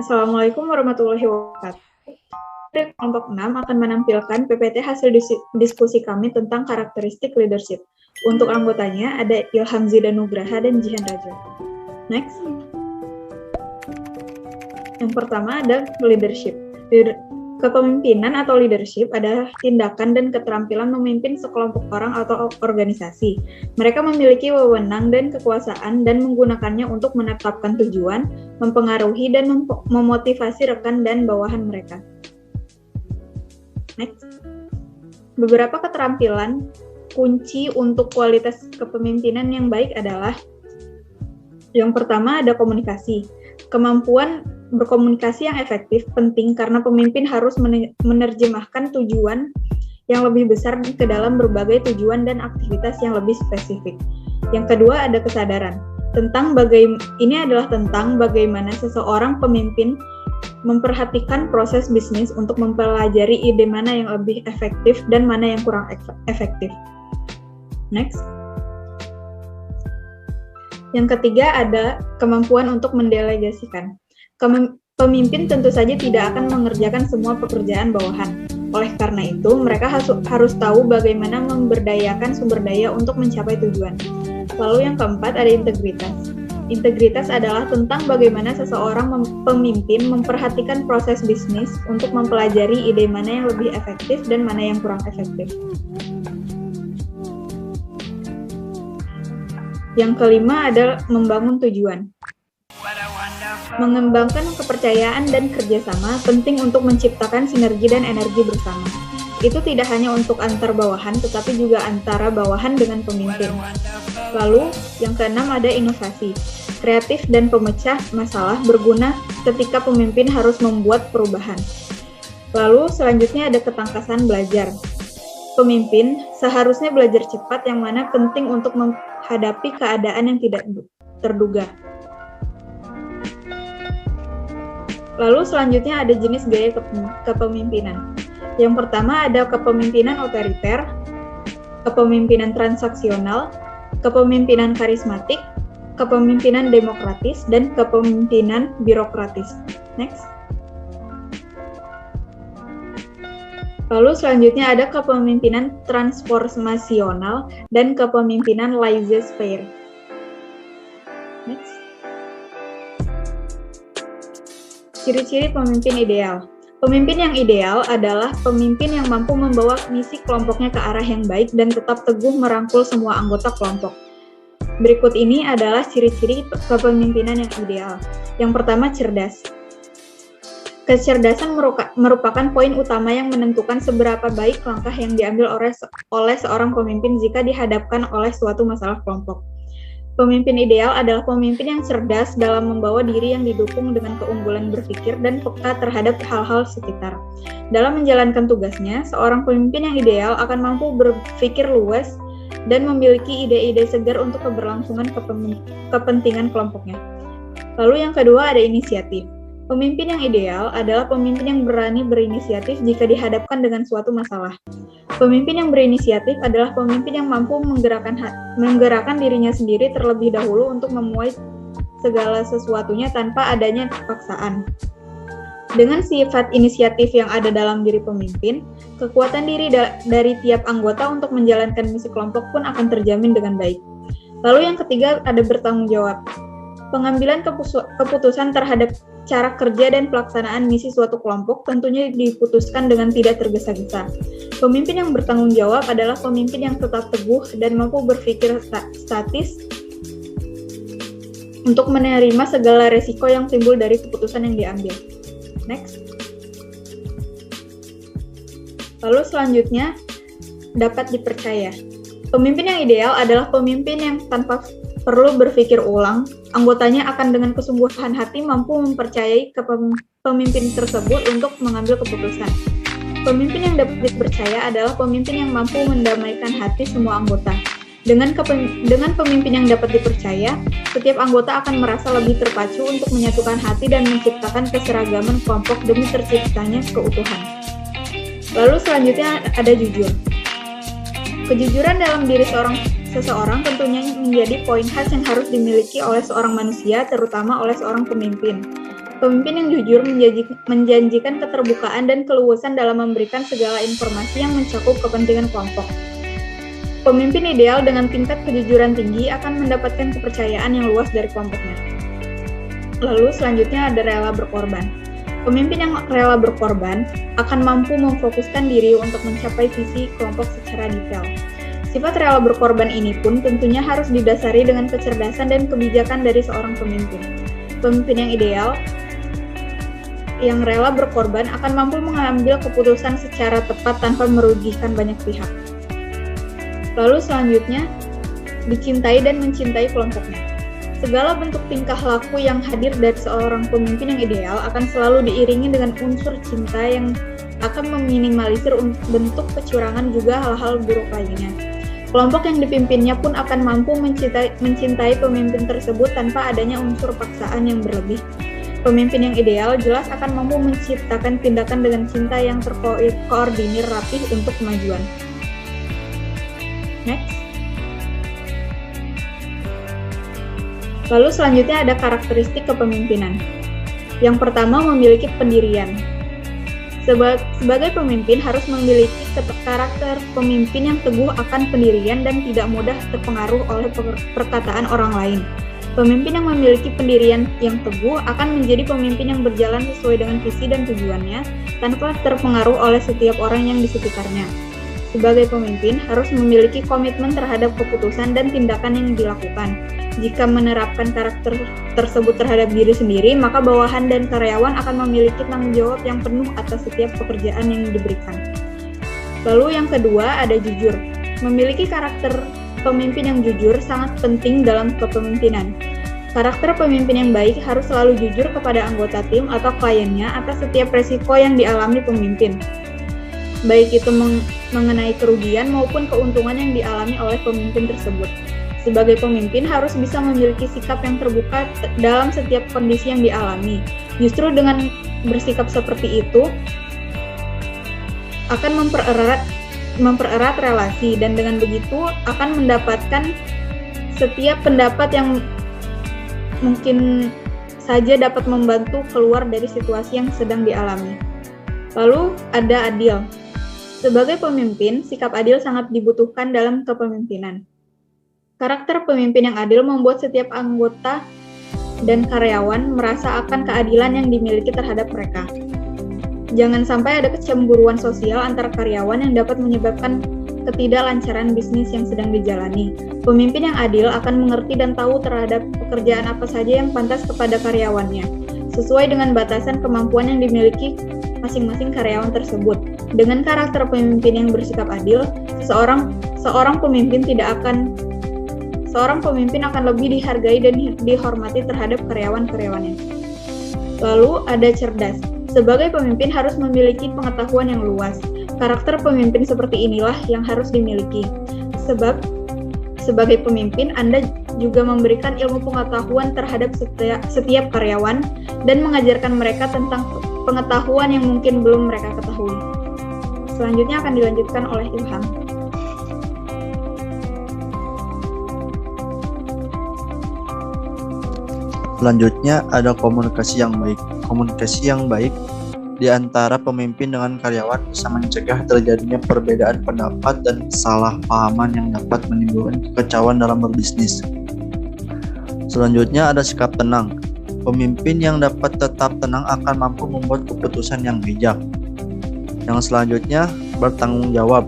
Assalamualaikum warahmatullahi wabarakatuh. Dari kelompok 6 akan menampilkan PPT hasil diskusi kami tentang karakteristik leadership. Untuk anggotanya ada Ilham Zidanugraha dan Jihan Raja. Next. Yang pertama ada leadership. Kepemimpinan atau leadership adalah tindakan dan keterampilan memimpin sekelompok orang atau organisasi. Mereka memiliki wewenang dan kekuasaan dan menggunakannya untuk menetapkan tujuan, mempengaruhi dan memotivasi rekan dan bawahan mereka. Next. Beberapa keterampilan kunci untuk kualitas kepemimpinan yang baik adalah yang pertama ada komunikasi. Kemampuan berkomunikasi yang efektif penting karena pemimpin harus menerjemahkan tujuan yang lebih besar ke dalam berbagai tujuan dan aktivitas yang lebih spesifik. Yang kedua ada kesadaran. Ini adalah tentang bagaimana seseorang pemimpin memperhatikan proses bisnis untuk mempelajari ide mana yang lebih efektif dan mana yang kurang efektif. Next. Yang ketiga ada kemampuan untuk mendelegasikan. Pemimpin tentu saja tidak akan mengerjakan semua pekerjaan bawahan. Oleh karena itu, mereka harus tahu bagaimana memberdayakan sumber daya untuk mencapai tujuan. Lalu yang keempat ada integritas. Integritas adalah tentang bagaimana seseorang pemimpin memperhatikan proses bisnis untuk mempelajari ide mana yang lebih efektif dan mana yang kurang efektif. Yang kelima adalah membangun tujuan. Mengembangkan kepercayaan dan kerjasama penting untuk menciptakan sinergi dan energi bersama. Itu tidak hanya untuk antar bawahan, tetapi juga antara bawahan dengan pemimpin. Lalu, yang keenam ada inovasi. Kreatif dan pemecah masalah berguna ketika pemimpin harus membuat perubahan. Lalu, selanjutnya ada ketangkasan belajar. Pemimpin seharusnya belajar cepat yang mana penting untuk menghadapi keadaan yang tidak terduga. Lalu selanjutnya ada jenis gaya kepemimpinan. Yang pertama ada kepemimpinan otoriter, kepemimpinan transaksional, kepemimpinan karismatik, kepemimpinan demokratis, dan kepemimpinan birokratis. Next. Lalu selanjutnya ada kepemimpinan transformasional dan kepemimpinan laissez-faire. Next. Ciri-ciri pemimpin ideal. Pemimpin yang ideal adalah pemimpin yang mampu membawa misi kelompoknya ke arah yang baik dan tetap teguh merangkul semua anggota kelompok. Berikut ini adalah ciri-ciri kepemimpinan yang ideal. Yang pertama, cerdas. Kecerdasan merupakan poin utama yang menentukan seberapa baik langkah yang diambil oleh seorang pemimpin jika dihadapkan oleh suatu masalah kelompok. Pemimpin ideal adalah pemimpin yang cerdas dalam membawa diri yang didukung dengan keunggulan berpikir dan peka terhadap hal-hal sekitar. Dalam menjalankan tugasnya, seorang pemimpin yang ideal akan mampu berpikir luas dan memiliki ide-ide segar untuk keberlangsungan kepentingan kelompoknya. Lalu yang kedua ada inisiatif. Pemimpin yang ideal adalah pemimpin yang berani berinisiatif jika dihadapkan dengan suatu masalah. Pemimpin yang berinisiatif adalah pemimpin yang mampu menggerakkan dirinya sendiri terlebih dahulu untuk memuai segala sesuatunya tanpa adanya paksaan. Dengan sifat inisiatif yang ada dalam diri pemimpin, kekuatan diri dari tiap anggota untuk menjalankan misi kelompok pun akan terjamin dengan baik. Lalu yang ketiga ada bertanggung jawab. Pengambilan keputusan terhadap cara kerja dan pelaksanaan misi suatu kelompok tentunya diputuskan dengan tidak tergesa-gesa. Pemimpin yang bertanggung jawab adalah pemimpin yang tetap teguh dan mampu berpikir statis untuk menerima segala resiko yang timbul dari keputusan yang diambil. Next. Lalu selanjutnya, dapat dipercaya. Pemimpin yang ideal adalah pemimpin yang tanpa perlu berpikir ulang, anggotanya akan dengan kesungguhan hati mampu mempercayai pemimpin tersebut untuk mengambil keputusan. Pemimpin yang dapat dipercaya adalah pemimpin yang mampu mendamaikan hati semua anggota. Dengan pemimpin yang dapat dipercaya, setiap anggota akan merasa lebih terpacu untuk menyatukan hati dan menciptakan keseragaman kelompok demi terciptanya keutuhan. Lalu selanjutnya ada jujur. Kejujuran dalam diri seseorang tentunya menjadi poin khas yang harus dimiliki oleh seorang manusia, terutama oleh seorang pemimpin. Pemimpin yang jujur menjanjikan keterbukaan dan keluasan dalam memberikan segala informasi yang mencakup kepentingan kelompok. Pemimpin ideal dengan tingkat kejujuran tinggi akan mendapatkan kepercayaan yang luas dari kelompoknya. Lalu selanjutnya ada rela berkorban. Pemimpin yang rela berkorban akan mampu memfokuskan diri untuk mencapai visi kelompok secara detail. Sifat rela berkorban ini pun tentunya harus didasari dengan kecerdasan dan kebijakan dari seorang pemimpin. Pemimpin yang ideal yang rela berkorban akan mampu mengambil keputusan secara tepat tanpa merugikan banyak pihak. Lalu selanjutnya, dicintai dan mencintai kelompoknya. Segala bentuk tingkah laku yang hadir dari seorang pemimpin yang ideal akan selalu diiringi dengan unsur cinta yang akan meminimalisir bentuk kecurangan juga hal-hal buruk lainnya. Kelompok yang dipimpinnya pun akan mampu mencintai pemimpin tersebut tanpa adanya unsur paksaan yang berlebih. Pemimpin yang ideal jelas akan mampu menciptakan tindakan dengan cinta yang terkoordinir rapih untuk kemajuan. Next. Lalu selanjutnya ada karakteristik kepemimpinan. Yang pertama, memiliki pendirian. Sebagai pemimpin harus memiliki karakter pemimpin yang teguh akan pendirian dan tidak mudah terpengaruh oleh perkataan orang lain. Pemimpin yang memiliki pendirian yang teguh akan menjadi pemimpin yang berjalan sesuai dengan visi dan tujuannya tanpa terpengaruh oleh setiap orang yang di sekitarnya. Sebagai pemimpin harus memiliki komitmen terhadap keputusan dan tindakan yang dilakukan. Jika menerapkan karakter tersebut terhadap diri sendiri, maka bawahan dan karyawan akan memiliki tanggung jawab yang penuh atas setiap pekerjaan yang diberikan. Lalu yang kedua ada jujur. Memiliki karakter pemimpin yang jujur sangat penting dalam kepemimpinan. Karakter pemimpin yang baik harus selalu jujur kepada anggota tim atau kliennya atas setiap resiko yang dialami pemimpin. Baik itu mengenai kerugian maupun keuntungan yang dialami oleh pemimpin tersebut. Sebagai pemimpin harus bisa memiliki sikap yang terbuka dalam setiap kondisi yang dialami. Justru dengan bersikap seperti itu akan mempererat relasi, dan dengan begitu akan mendapatkan setiap pendapat yang mungkin saja dapat membantu keluar dari situasi yang sedang dialami. Lalu ada adil. Sebagai pemimpin, sikap adil sangat dibutuhkan dalam kepemimpinan. Karakter pemimpin yang adil membuat setiap anggota dan karyawan merasa akan keadilan yang dimiliki terhadap mereka. Jangan sampai ada kecemburuan sosial antar karyawan yang dapat menyebabkan ketidaklancaran bisnis yang sedang dijalani. Pemimpin yang adil akan mengerti dan tahu terhadap pekerjaan apa saja yang pantas kepada karyawannya, sesuai dengan batasan kemampuan yang dimiliki masing-masing karyawan tersebut. Dengan karakter pemimpin yang bersikap adil, seorang pemimpin akan lebih dihargai dan dihormati terhadap karyawan-karyawannya. Lalu ada cerdas. Sebagai pemimpin harus memiliki pengetahuan yang luas. Karakter pemimpin seperti inilah yang harus dimiliki. Sebab sebagai pemimpin Anda juga memberikan ilmu pengetahuan terhadap setiap karyawan dan mengajarkan mereka tentang pengetahuan yang mungkin belum mereka ketahui. Selanjutnya akan dilanjutkan oleh Ilham. Selanjutnya ada komunikasi yang baik. Komunikasi yang baik di antara pemimpin dengan karyawan bisa mencegah terjadinya perbedaan pendapat dan kesalahpahaman yang dapat menimbulkan kekacauan dalam berbisnis. Selanjutnya ada sikap tenang. Pemimpin yang dapat tetap tenang akan mampu membuat keputusan yang bijak. Yang selanjutnya, bertanggung jawab.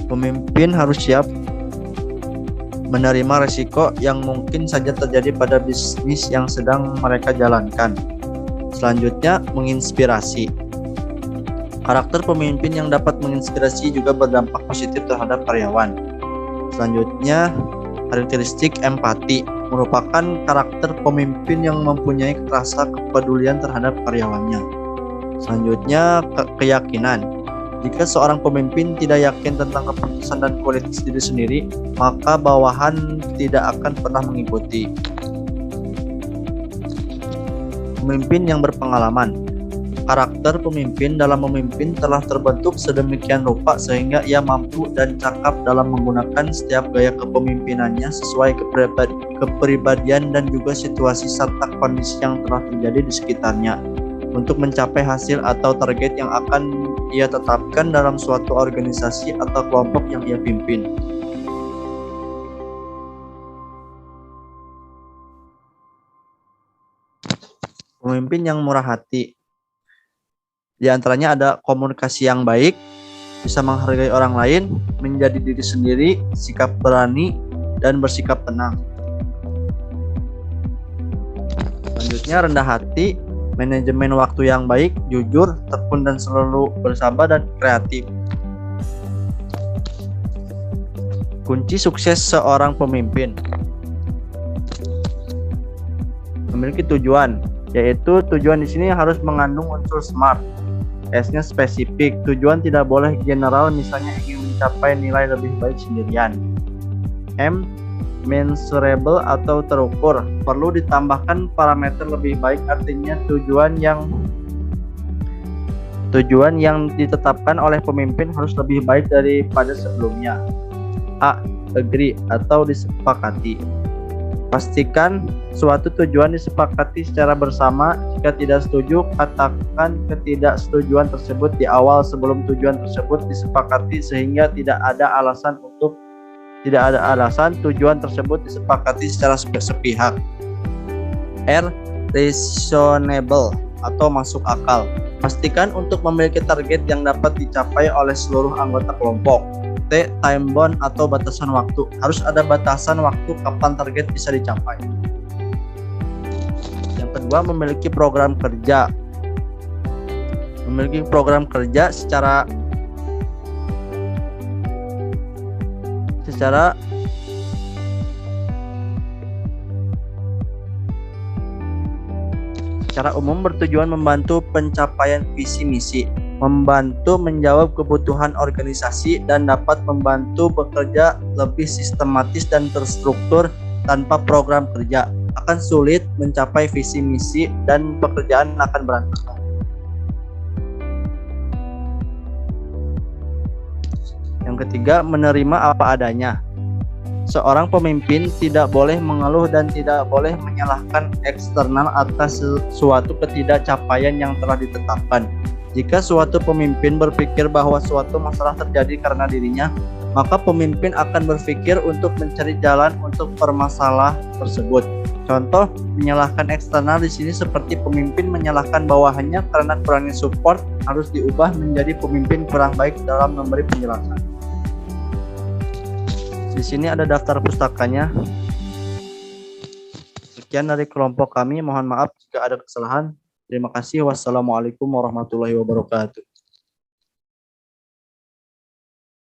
Pemimpin harus siap menerima risiko yang mungkin saja terjadi pada bisnis yang sedang mereka jalankan. Selanjutnya, menginspirasi. Karakter pemimpin yang dapat menginspirasi juga berdampak positif terhadap karyawan. Selanjutnya, karakteristik empati merupakan karakter pemimpin yang mempunyai rasa kepedulian terhadap karyawannya. Selanjutnya, keyakinan. Jika seorang pemimpin tidak yakin tentang keputusan dan kualitas diri sendiri, maka bawahan tidak akan pernah mengikuti. Pemimpin yang berpengalaman. Karakter pemimpin dalam memimpin telah terbentuk sedemikian rupa sehingga ia mampu dan cakap dalam menggunakan setiap gaya kepemimpinannya sesuai kepribadian dan juga situasi serta kondisi yang telah terjadi di sekitarnya untuk mencapai hasil atau target yang akan ia tetapkan dalam suatu organisasi atau kelompok yang ia pimpin. Pemimpin yang murah hati. Di antaranya ada komunikasi yang baik, bisa menghargai orang lain, menjadi diri sendiri, sikap berani, dan bersikap tenang. Selanjutnya rendah hati, manajemen waktu yang baik, jujur, tekun dan selalu bersabar dan kreatif. Kunci sukses seorang pemimpin. Memiliki tujuan, yaitu tujuan di sini harus mengandung unsur SMART. S-nya spesifik, tujuan tidak boleh general, misalnya ingin mencapai nilai lebih baik sendirian. M, measurable atau terukur, perlu ditambahkan parameter lebih baik, artinya tujuan yang ditetapkan oleh pemimpin harus lebih baik daripada sebelumnya. A, agree atau disepakati. Pastikan suatu tujuan disepakati secara bersama. Jika tidak setuju, katakan ketidaksetujuan tersebut di awal sebelum tujuan tersebut disepakati sehingga tidak ada alasan tujuan tersebut disepakati secara sepihak. R, reasonable atau masuk akal. Pastikan untuk memiliki target yang dapat dicapai oleh seluruh anggota kelompok. T, time bound atau batasan waktu. Harus ada batasan waktu kapan target bisa dicapai. Yang kedua, memiliki program kerja. Memiliki program kerja secara umum bertujuan membantu pencapaian visi misi, membantu menjawab kebutuhan organisasi, dan dapat membantu bekerja lebih sistematis dan terstruktur. Tanpa program kerja akan sulit mencapai visi misi dan pekerjaan akan berantakan. Yang ketiga, menerima apa adanya. Seorang pemimpin tidak boleh mengeluh dan tidak boleh menyalahkan eksternal atas suatu ketidakcapaian yang telah ditetapkan. Jika suatu pemimpin berpikir bahwa suatu masalah terjadi karena dirinya, maka pemimpin akan berpikir untuk mencari jalan untuk permasalahan tersebut. Contoh, menyalahkan eksternal di sini seperti pemimpin menyalahkan bawahannya karena kurangnya support, harus diubah menjadi pemimpin kurang baik dalam memberi penjelasan. Di sini ada daftar pustakanya. Sekian dari kelompok kami, mohon maaf jika ada kesalahan. Terima kasih. Wassalamualaikum warahmatullahi wabarakatuh.